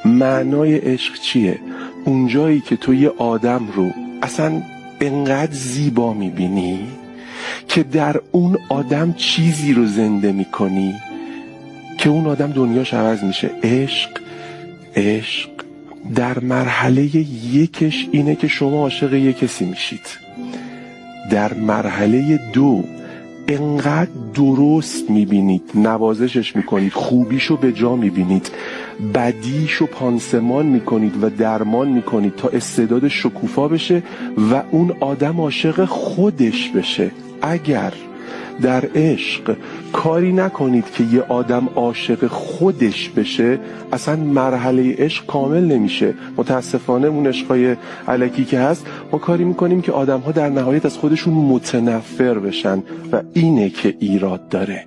معنای عشق چیه؟ اونجایی که تو یه آدم رو اصلا انقدر زیبا میبینی که در اون آدم چیزی رو زنده میکنی که اون آدم دنیاش عوض میشه. عشق در مرحله یکش اینه که شما عاشق یک کسی میشید. در مرحله دو انقدر درست میبینید، نوازشش میکنید، خوبیشو به جا میبینید، بدیشو پانسمان میکنید و درمان میکنید تا استعداد شکوفا بشه و اون آدم عاشق خودش بشه. اگر در عشق کاری نکنید که یه آدم عاشق خودش بشه، اصلا مرحله عشق کامل نمیشه. متاسفانه اون عشقای الکی که هست ما کاری میکنیم که آدم ها در نهایت از خودشون متنفر بشن و اینه که ایراد داره.